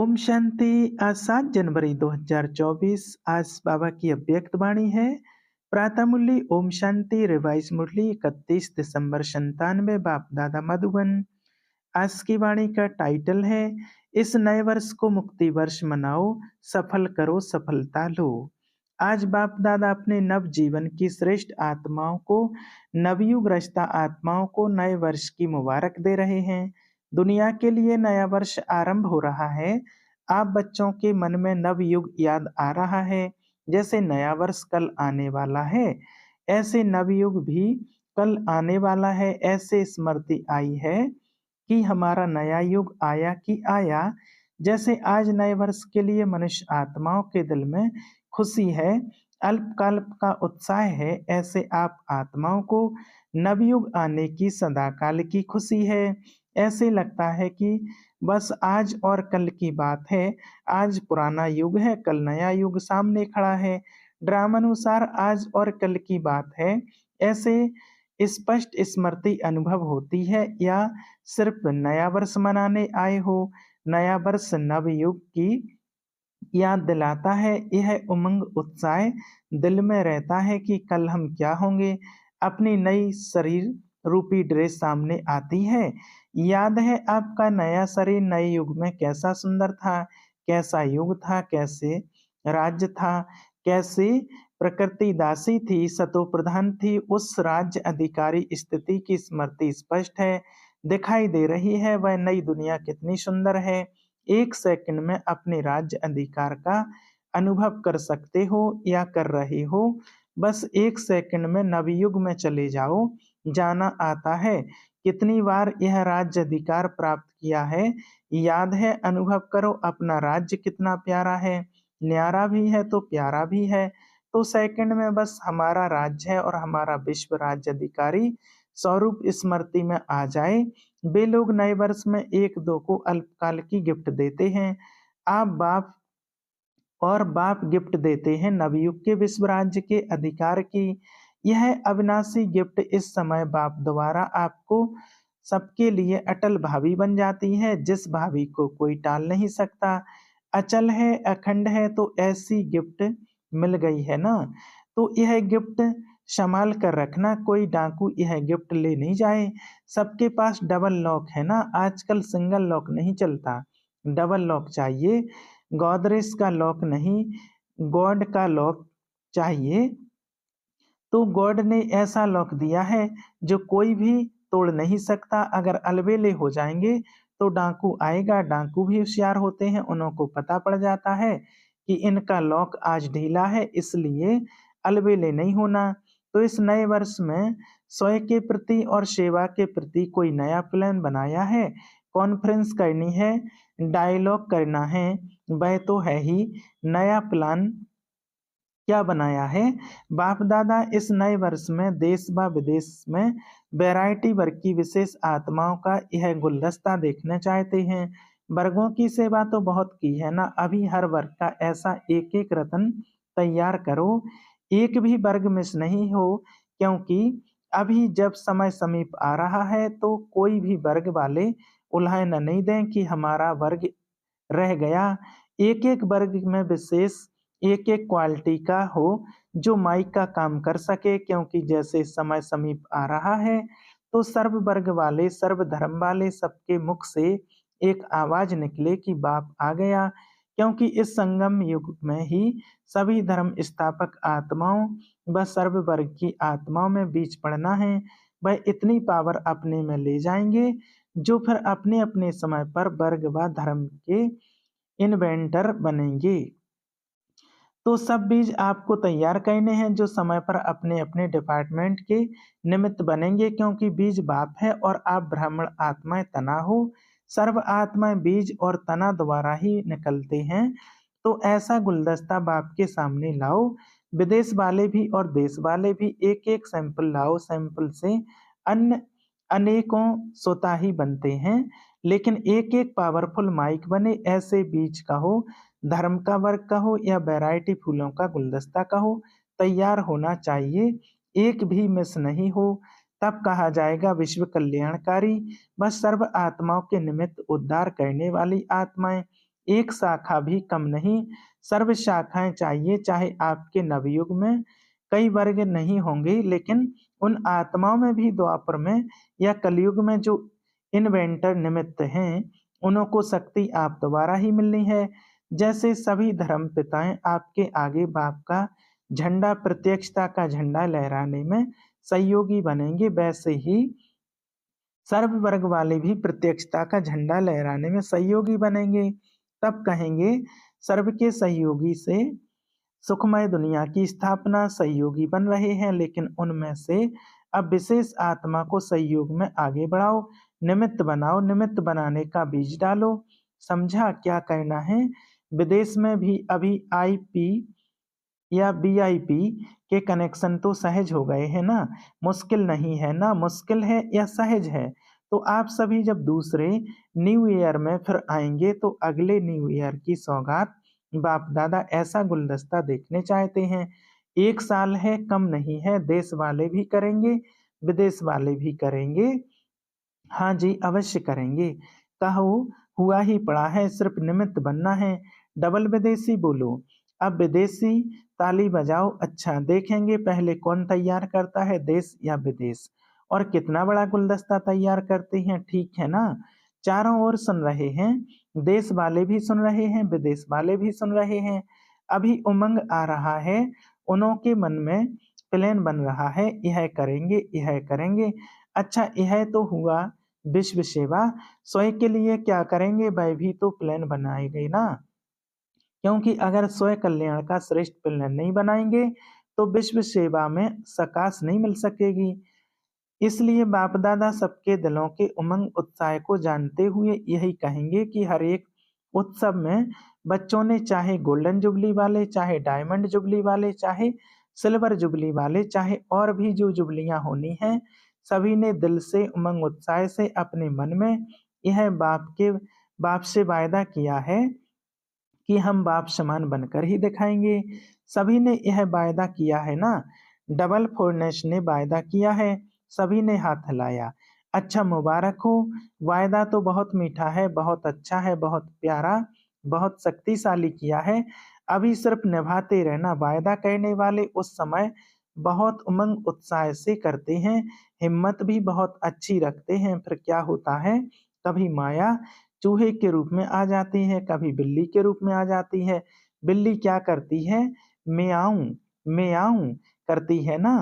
ओम शांति। आज 7 जनवरी 2024। आज बाबा की अव्यक्त वाणी है। प्रातः मुरली ओम शांति रिवाइज मुरली 31 दिसंबर 97 बाप दादा मधुबन। आज की वाणी का टाइटल है, इस नए वर्ष को मुक्ति वर्ष मनाओ, सफल करो सफलता लो। आज बाप दादा अपने नव जीवन की श्रेष्ठ आत्माओं को, नवयुग रचता आत्माओं को नए वर्ष की मुबारक दे रहे हैं। दुनिया के लिए नया वर्ष आरंभ हो रहा है। आप बच्चों के मन में नव युग याद आ रहा है। जैसे नया वर्ष कल आने वाला है, ऐसे नवयुग भी कल आने वाला है। ऐसे स्मृति आई है कि हमारा नया युग आया कि आया। जैसे आज नए वर्ष के लिए मनुष्य आत्माओं के दिल में खुशी है, अल्पकाल का उत्साह है, ऐसे आप आत्माओं को नवयुग आने की सदाकाल की खुशी है। ऐसे लगता है कि बस आज और कल की बात है। आज पुराना युग है, कल नया युग सामने खड़ा है। ड्रामानुसार आज और कल की बात है। ऐसे स्पष्ट स्मृति अनुभव होती है, या सिर्फ नया वर्ष मनाने आए हो। नया वर्ष नव युग की याद दिलाता है। यह उमंग उत्साह दिल में रहता है कि कल हम क्या होंगे। अपनी नई शरीर रूपी ड्रेस सामने आती है। याद है आपका नया शरीर नए युग में कैसा सुंदर था, कैसा युग था, कैसे राज्य था, कैसे प्रकृति दासी थी, सतो प्रधान थी। उस राज्य अधिकारी स्थिति की स्मृति स्पष्ट है, दिखाई दे रही है। वह नई दुनिया कितनी सुंदर है। एक सेकंड में अपने राज्य अधिकार का अनुभव कर सकते हो या कर रहे हो। बस एक सेकंड में नवयुग में चले जाओ। जाना आता है कितनी बार यह राज्य अधिकार प्राप्त किया है, याद है। अनुभव करो अपना राज्य कितना प्यारा है, न्यारा भी है तो प्यारा भी है। तो सेकंड में बस हमारा राज्य है और हमारा विश्व राज्य अधिकारी स्वरूप स्मृति में आ जाए। वे लोग नए वर्ष में एक दो को अल्पकाल की गिफ्ट देते हैं। आप बाप गिफ्ट देते हैं नवयुग के विश्व राज्य के अधिकार की। यह अविनाशी गिफ्ट इस समय बाप द्वारा आपको सबके लिए अटल भावी बन जाती है, जिस भावी को कोई टाल नहीं सकता। अचल है, अखंड है, तो ऐसी गिफ्ट मिल गई है ना। तो यह गिफ्ट संभाल कर रखना, कोई डाकू यह गिफ्ट ले नहीं जाए। सबके पास डबल लॉक है ना, आजकल सिंगल लॉक नहीं चलता, डबल लॉक चाहिए। गोदरेज का लॉक नहीं, गॉड का लॉक चाहिए। तो गॉड ने ऐसा लॉक दिया है जो कोई भी तोड़ नहीं सकता। अगर अलबेले हो जाएंगे तो डाकू आएगा। डाकू भी होशियार होते हैं, उनको पता पड़ जाता है कि इनका लॉक आज ढीला है, इसलिए अलबेले नहीं होना। तो इस नए वर्ष में स्वयं के प्रति और सेवा के प्रति कोई नया प्लान बनाया है, कॉन्फ्रेंस करनी है, डायलॉग करना है, वह तो है ही। नया प्लान क्या बनाया है बाप दादा इस नए वर्ष में? देश व विदेश में वैरायटी वर्ग की विशेष आत्माओं का यह गुलदस्ता देखना चाहते हैं। वर्गों की सेवा तो बहुत की है ना, अभी हर वर्ग का ऐसा एक एक रत्न तैयार करो, एक भी वर्ग मिस नहीं हो। क्योंकि अभी जब समय समीप आ रहा है तो कोई भी वर्ग वाले उल्हान नहीं दें कि हमारा वर्ग रह गया। एक एक वर्ग में विशेष एक एक क्वालिटी का हो जो माइक का काम कर सके। क्योंकि जैसे समय समीप आ रहा है तो सर्व वर्ग वाले, सर्व धर्म वाले सबके मुख से एक आवाज निकले कि बाप आ गया। क्योंकि इस संगम युग में ही सभी धर्म स्थापक आत्माओं व सर्व वर्ग की आत्माओं में बीच पड़ना है। वह इतनी पावर अपने में ले जाएंगे जो फिर अपने अपने समय पर वर्ग व धर्म के इन्वेंटर बनेंगे। तो सब बीज आपको तैयार करने हैं जो समय पर अपने अपने डिपार्टमेंट के निमित्त बनेंगे। क्योंकि बीज बाप है और आप ब्राह्मण आत्माएं तना हो। सर्व आत्माएं बीज और तना द्वारा ही निकलते हैं। तो ऐसा गुलदस्ता बाप के सामने लाओ। विदेश वाले भी और देश वाले भी एक एक सैंपल लाओ। सैंपल से अन्य अनेकों स्वतः ही बनते हैं, लेकिन एक एक पावरफुल माइक बने। ऐसे बीज का हो, धर्म का वर्ग का हो या वैरायटी फूलों का गुलदस्ता का हो, तैयार होना चाहिए, एक भी मिस नहीं हो। तब कहा जाएगा विश्व कल्याणकारी। बस सर्व आत्माओं के निमित्त उद्धार करने वाली आत्माएं। एक शाखा भी कम नहीं, सर्व शाखाएं चाहिए। चाहे आपके नवयुग में कई वर्ग नहीं होंगे, लेकिन उन आत्माओं में भी द्वापर में या कलयुग में जो इन्वेंटर निमित्त हैं, उनको शक्ति आप द्वारा ही मिलनी है। जैसे सभी धर्म पिताएं आपके आगे बाप का झंडा, प्रत्यक्षता का झंडा लहराने में सहयोगी बनेंगे, वैसे ही सर्व वर्ग वाले भी प्रत्यक्षता का झंडा लहराने में सहयोगी बनेंगे। तब कहेंगे सर्व के सहयोगी से सुखमय दुनिया की स्थापना सहयोगी बन रहे हैं, लेकिन उनमें से अब विशेष आत्मा को सहयोग में आगे बढ़ाओ, निमित्त बनाओ, निमित्त बनाने का बीज डालो। समझा क्या करना है? विदेश में भी अभी आईपी या वीआईपी के कनेक्शन तो सहज हो गए हैं ना, मुश्किल नहीं है ना, मुश्किल है या सहज है। तो आप सभी जब दूसरे न्यू ईयर में फिर आएंगे तो अगले न्यू ईयर की सौगात बाप दादा ऐसा गुलदस्ता देखने चाहते हैं। एक साल है, कम नहीं है, देश वाले भी करेंगे, विदेश वाले भी करेंगे। हाँ जी, अवश्य करेंगे। कहो हुआ ही पड़ा है, सिर्फ निमित्त बनना है। डबल विदेशी बोलो। अब विदेशी ताली बजाओ। अच्छा, देखेंगे पहले कौन तैयार करता है, देश या विदेश, और कितना बड़ा गुलदस्ता तैयार करते हैं। ठीक है ना? चारों ओर सुन रहे हैं, देश वाले भी सुन रहे हैं, विदेश वाले भी सुन रहे हैं। अभी उमंग आ रहा है, उन्हों के मन में प्लान बन रहा है, यह करेंगे, यह करेंगे। अच्छा, यह तो हुआ विश्व सेवा। स्वयं के लिए क्या करेंगे, वह भी तो प्लान बनाएंगे ना, क्योंकि अगर स्वयं कल्याण का श्रेष्ठ प्लान नहीं बनाएंगे तो विश्व सेवा में सकाश नहीं मिल सकेगी। इसलिए बाप दादा सबके दिलों के उमंग उत्साह को जानते हुए यही कहेंगे कि हर एक उत्सव में बच्चों ने, चाहे गोल्डन जुबली वाले, चाहे डायमंड जुबली वाले, चाहे सिल्वर जुबली वाले, चाहे और भी जो जुबलियां होनी हैं, सभी ने दिल से उमंग उत्साह से अपने मन में यह बाप से वायदा किया है कि हम बाप समान बनकर ही दिखाएंगे। सभी ने यह वायदा किया है ना। डबल फोरनेस ने वायदा किया है, सभी ने हाथ हिलाया। अच्छा, मुबारक हो। वायदा तो बहुत मीठा है, बहुत अच्छा है, बहुत प्यारा, बहुत शक्तिशाली किया है। अभी सिर्फ निभाते रहना। वायदा करने वाले उस समय बहुत उमंग उत्साह से करते हैं, हिम्मत भी बहुत अच्छी रखते हैं। फिर क्या होता है, कभी माया चूहे के रूप में आ जाती है, कभी बिल्ली के रूप में आ जाती है। बिल्ली क्या करती है, म्याऊं म्याऊं करती है ना।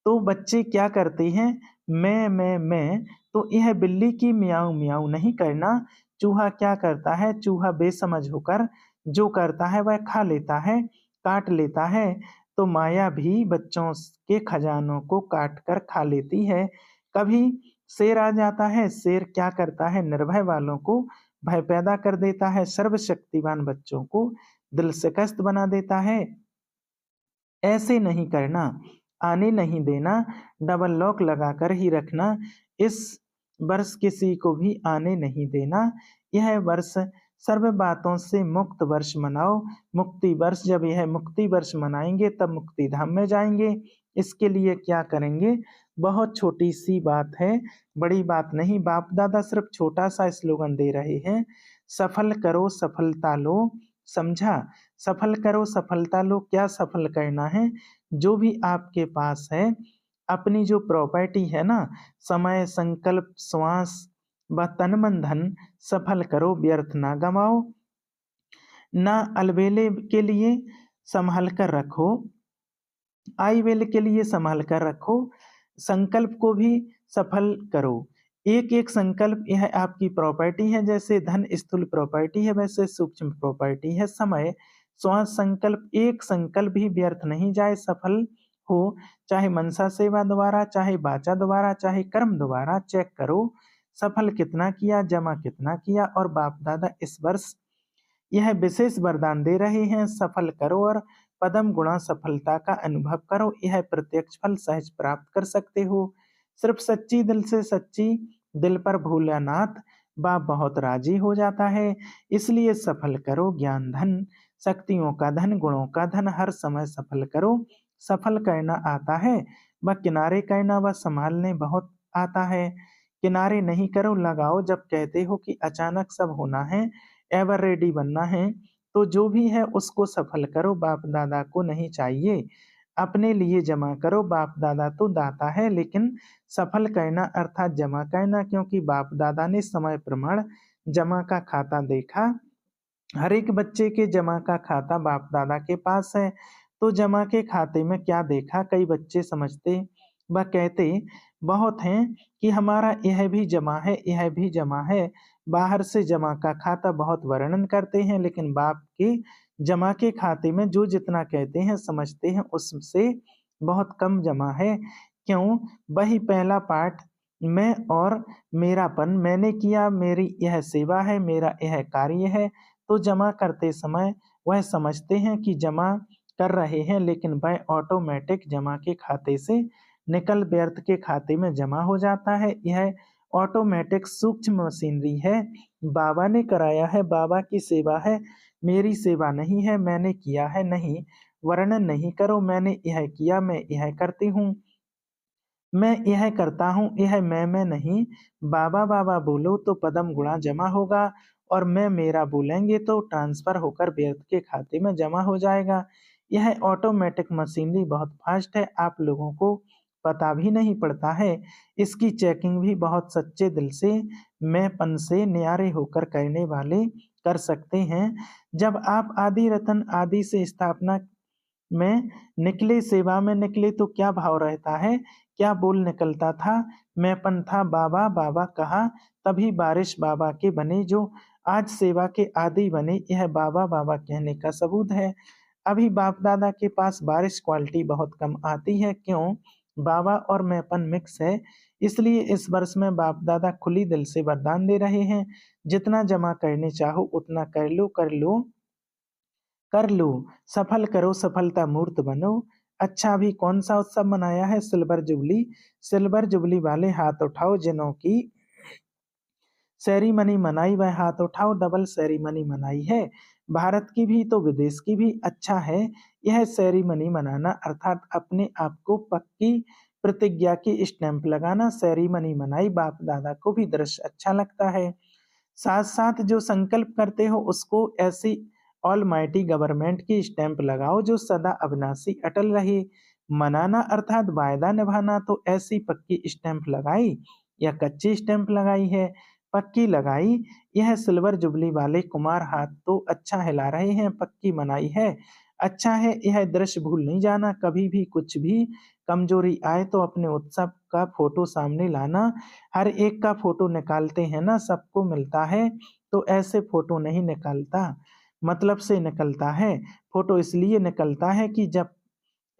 तो बच्चे क्या करते हैं, मैं। तो यह बिल्ली की म्याऊं म्याऊं नहीं करना। चूहा क्या करता है, चूहा बेसमझ होकर जो करता है वह खा लेता है, काट लेता है। तो माया भी बच्चों के खजानों को काट कर खा लेती है। कभी शेर आ जाता है, शेर क्या करता है, निर्भय वालों को भय पैदा कर देता है, सर्वशक्तिवान बच्चों को दिल शिकस्त बना देता है। ऐसे नहीं करना, आने नहीं देना, डबल लॉक लगाकर ही रखना। इस वर्ष किसी को भी आने नहीं देना। यह वर्ष सर्व बातों से मुक्त वर्ष मनाओ। मुक्ति वर्ष, जब यह मुक्ति वर्ष मनाएंगे तब मुक्ति धाम में जाएंगे। इसके लिए क्या करेंगे, बहुत छोटी सी बात है, बड़ी बात नहीं। बाप दादा सिर्फ छोटा सा स्लोगन दे रहे हैं, सफल करो सफलता लो। समझा? सफल करो सफलता लो। क्या सफल करना है, जो भी आपके पास है, अपनी जो प्रॉपर्टी है ना, समय, संकल्प, श्वास व तन मन धन सफल करो, व्यर्थ ना गवाओ। ना अलबेले के लिए संभाल कर रखो, आई वेल के लिए संभाल कर रखो। संकल्प को भी सफल करो। एक एक संकल्प, यह आपकी प्रॉपर्टी है। जैसे धन स्थूल प्रॉपर्टी है, वैसे सूक्ष्म प्रॉपर्टी है समय। श्वास संकल्प, एक संकल्प भी व्यर्थ नहीं जाए, सफल हो। चाहे मनसा सेवा द्वारा, चाहे वाचा द्वारा, चाहे कर्म द्वारा, चेक करो सफल कितना किया, जमा कितना किया। और बाप दादा इस वर्ष यह विशेष वरदान दे रहे हैं, सफल करो और पदम गुणा सफलता का अनुभव करो। यह प्रत्यक्ष फल सहज प्राप्त कर सकते हो। सिर्फ सच्ची दिल से, सच्ची दिल पर भोलानाथ बाप बहुत राजी हो जाता है। इसलिए सफल करो, ज्ञान धन, शक्तियों का धन, गुणों का धन, हर समय सफल करो। सफल करना आता है, वह किनारे करना व संभालने बहुत आता है। किनारे नहीं करो, लगाओ। जब कहते हो कि अचानक सब होना है, एवर रेडी बनना है, तो जो भी है उसको सफल करो, बाप दादा को नहीं चाहिए। अपने लिए जमा करो, बाप दादा तो दाता है, लेकिन सफल करना अर्थात जमा करना, क्योंकि बाप दादा ने समय प्रमाण जमा का खाता देखा। हर एक बच्चे के जमा का खाता बाप दादा के पास है। तो जमा के खाते में क्या देखा, कई बच्चे समझते व कहते बहुत हैं कि हमारा यह भी जमा है, यह भी जमा है। बाहर से जमा का खाता बहुत वर्णन करते हैं, लेकिन बाप के जमा के खाते में जो जितना कहते हैं समझते हैं उससे बहुत कम जमा है। क्यों? वही पहला पाठ, मैं और मेरापन, मैंने किया, मेरी यह सेवा है, मेरा यह कार्य है। तो जमा करते समय वह समझते हैं कि जमा कर रहे हैं, लेकिन वह ऑटोमेटिक जमा के खाते से निकल व्यर्थ के खाते में जमा हो जाता है। यह ऑटोमेटिक सूक्ष्म मशीनरी है, बाबा ने कराया है, बाबा की सेवा है, मेरी सेवा नहीं है, मैंने किया है नहीं। वर्णन नहीं करो, मैंने यह किया, मैं यह करती हूँ, मैं यह करता हूँ, यह मैं नहीं। बाबा बाबा बोलो तो पदम गुणा जमा होगा, और मैं मेरा बोलेंगे तो ट्रांसफर होकर व्यर्थ के खाते में जमा हो जाएगा। यह ऑटोमेटिक मशीनरी बहुत फास्ट है, आप लोगों को पता भी नहीं पड़ता है। इसकी चेकिंग भी बहुत सच्चे दिल से, मैंपन से न्यारे होकर करने वाले कर सकते हैं। जब आप आदि रतन आदि से स्थापना में निकले, सेवा में निकले, तो क्या भाव रहता है, क्या बोल निकलता था? मैंपन था, बाबा बाबा कहा, तभी बारिश बाबा के बने, जो आज सेवा के आदि बने। यह बाबा बाबा कहने का सबूत है। अभी बाप दादा के पास बारिश क्वालिटी बहुत कम आती है। क्यों? बाबा और मैंपन मिक्स है। इसलिए इस वर्ष में बाप दादा खुली दिल से वरदान दे रहे हैं, जितना जमा करने चाहो उतना कर लो, कर लो, कर लो, सफल करो, सफलता मूर्त बनो। अच्छा, अभी कौन सा उत्सव मनाया है? Silver jubilee. सिल्वर जुबली वाले हाथ उठाओ, जिन्हों की सेरेमनी मनाई, वह हाथ उठाओ। डबल सेरेमनी मनाई है, भारत की भी तो विदेश की भी। अच्छा है यह सेरेमनी मनाना, अर्थात अपने आप को पक्की प्रतिज्ञा की स्टैंप लगाना। सेरेमनी मनाई, बाप दादा को भी दृश्य अच्छा लगता है। साथ साथ जो संकल्प करते हो उसको ऐसी ऑल माइटी गवर्नमेंट की स्टैंप लगाओ जो सदा अविनाशी अटल रहे। मनाना अर्थात वायदा निभाना, तो ऐसी पक्की स्टैंप लगाई या कच्ची स्टैंप लगाई है? पक्की लगाई। यह सिल्वर जुबली वाले कुमार हाथ तो अच्छा हिला रहे हैं, पक्की मनाई है। अच्छा है, यह दृश्य भूल नहीं जाना। कभी भी कुछ भी कमजोरी आए तो अपने उत्सव का फोटो सामने लाना। हर एक का फोटो निकालते हैं ना, सबको मिलता है, तो ऐसे फोटो नहीं निकालता, मतलब से निकलता है। फोटो इसलिए निकलता है कि जब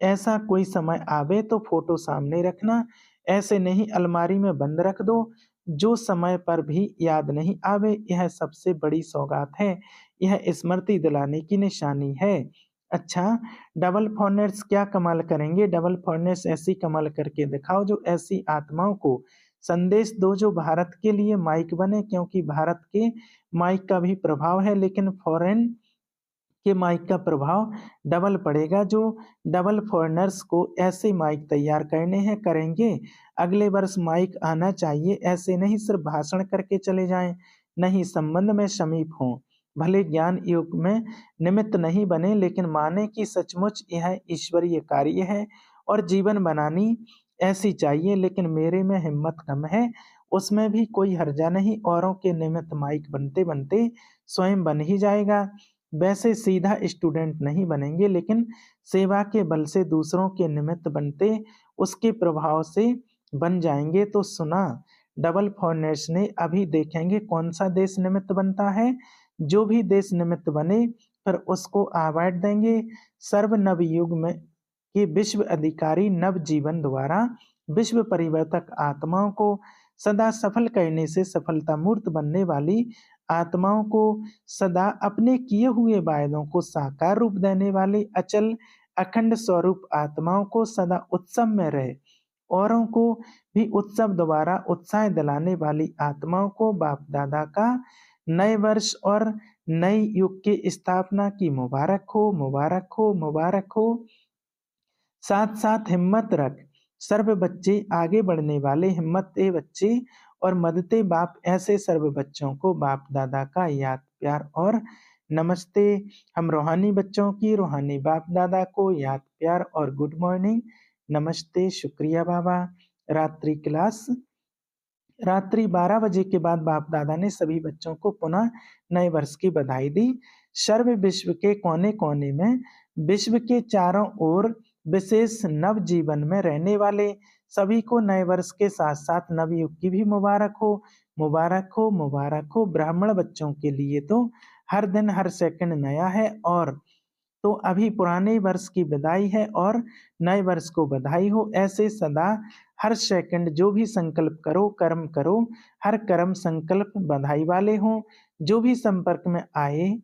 ऐसा कोई समय आवे तो फोटो सामने रखना, ऐसे नहीं अलमारी में बंद रख दो, जो समय पर भी याद नहीं आवे। यह सबसे बड़ी सौगात है, यह स्मृति दिलाने की निशानी है। अच्छा, डबल फॉरनेट्स क्या कमाल करेंगे? डबल फॉरनेट्स ऐसी कमाल करके दिखाओ जो ऐसी आत्माओं को संदेश दो जो भारत के लिए माइक बने, क्योंकि भारत के माइक का भी प्रभाव है, लेकिन फॉरेन के माइक का प्रभाव डबल पड़ेगा। जो डबल फॉरेनर्स को ऐसे माइक तैयार करने हैं, करेंगे। अगले वर्ष माइक आना चाहिए, ऐसे नहीं सिर्फ भाषण करके चले जाएं, नहीं, संबंध में समीप हों। भले ज्ञान युग में निमित्त नहीं बने, लेकिन माने कि सचमुच यह ईश्वरीय कार्य है और जीवन बनानी ऐसी चाहिए। लेकिन मेरे में हिम्मत कम है, उसमें भी कोई हर्जा नहीं, औरों के निमित्त माइक बनते बनते स्वयं बन ही जाएगा। वैसे सीधा स्टूडेंट नहीं बनेंगे, लेकिन सेवा के बल से दूसरों के निमित्त बनते उसके प्रभाव से बन जाएंगे। तो सुना, डबल फॉरनेट्स ने, अभी देखेंगे कौन सा देश निमित्त बनता है। जो भी देश निमित्त बने फिर उसको अवार्ड देंगे। सर्व नव युग में के विश्व अधिकारी नव जीवन द्वारा विश्व परिवर्तक आत्माओं को सदा सफल करने से सफलता मूर्त बनने वाली आत्माओं को सदा अपने किए हुए वायदों को साकार रूप देने वाले अचल अखंड स्वरूप आत्माओं को सदा उत्सव में रहे, औरों को भी उत्सव द्वारा उत्साह दिलाने वाली आत्माओं को बाप दादा का नए वर्ष और नए युग की स्थापना की मुबारक हो, मुबारक हो, मुबारक हो। साथ साथ हिम्मत रख, सर्व बच्चे आगे बढ़ने वाले हिम्मत ए बच्चे, और मदते बाप ऐसे सर्व बच्चों को बाप दादा का याद प्यार और नमस्ते। हम रूहानी बच्चों की रूहानी बाप दादा को याद प्यार और गुड मॉर्निंग, नमस्ते, शुक्रिया बाबा। रात्रि क्लास रात्रि 12 बजे के बाद बाप दादा ने सभी बच्चों को पुनः नए वर्ष की बधाई दी। सर्व विश्व के कोने कोने में विश्व के चारों ओर विशेष नव जीवन में रहने वाले सभी को नए वर्ष के साथ साथ नवयुग की भी मुबारक हो, मुबारक हो, मुबारक हो। ब्राह्मण बच्चों के लिए तो हर दिन हर सेकंड नया है, और तो अभी पुराने वर्ष की विदाई है और नए वर्ष को बधाई हो। ऐसे सदा हर सेकंड जो भी संकल्प करो, कर्म करो, हर कर्म संकल्प बधाई वाले हों। जो भी संपर्क में आए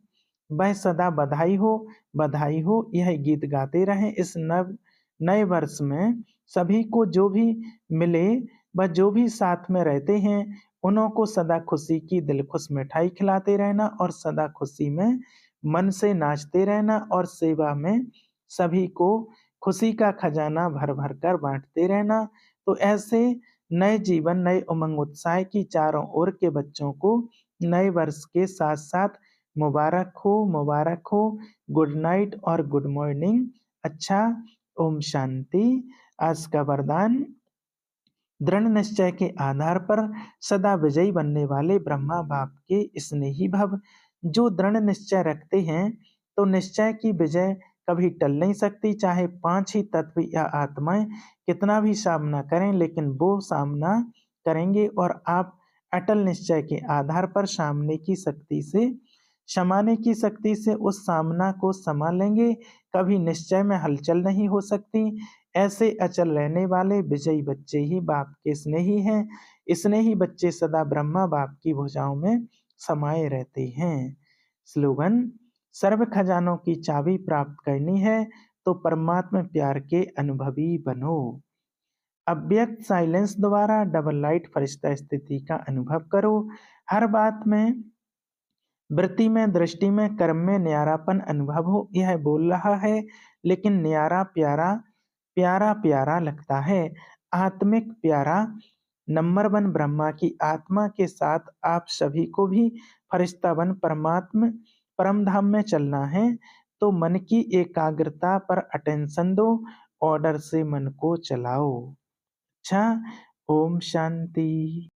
वह सदा बधाई हो, बधाई हो, यह गीत गाते रहें। इस नए वर्ष में सभी को जो भी मिले व जो भी साथ में रहते हैं उन्हों को सदा खुशी की दिलखुश मिठाई खिलाते रहना और सदा खुशी में मन से नाचते रहना और सेवा में सभी को खुशी का खजाना भर भर कर बांटते रहना। तो ऐसे नए जीवन, नए उमंग उत्साह की चारों ओर के बच्चों को नए वर्ष के साथ साथ मुबारक हो, मुबारक हो। गुड नाइट और गुड मॉर्निंग। अच्छा, ओम शांति। आज का वरदान, दृढ़ निश्चय के आधार पर सदा विजयी बनने वाले ब्रह्मा बाप के स्नेही भव। जो दृढ़ निश्चय रखते हैं तो निश्चय की विजय कभी टल नहीं सकती, चाहे 5 ही तत्व या आत्माएं कितना भी सामना करें, लेकिन वो सामना करेंगे और आप अटल निश्चय के आधार पर सामने की शक्ति से, समाने की शक्ति से उस सामना को संभाल लेंगे। कभी निश्चय में हलचल नहीं हो सकती। ऐसे अचल रहने वाले विजयी बच्चे ही बाप के स्नेही हैं। स्नेही बच्चे सदा ब्रह्मा बाप की भुजाओं में समाये रहते हैं। स्लोगन, सर्व खजानों की चाबी प्राप्त करनी है तो परमात्मा प्यार के अनुभवी बनो। अव्यक्त साइलेंस द्वारा डबल लाइट फरिश्ता स्थिति का अनुभव करो। हर बात में, वृत्ति में, दृष्टि में, कर्म में न्यारापन अनुभव हो। यह बोल रहा है लेकिन न्यारा प्यारा प्यारा प्यारा लगता है। आत्मिक प्यारा। नंबर 1 ब्रह्मा की आत्मा के साथ आप सभी को भी फरिश्ता बन परमात्म परम धाम में चलना है, तो मन की एकाग्रता पर अटेंशन दो, ऑर्डर से मन को चलाओ। अच्छा, ओम शांति।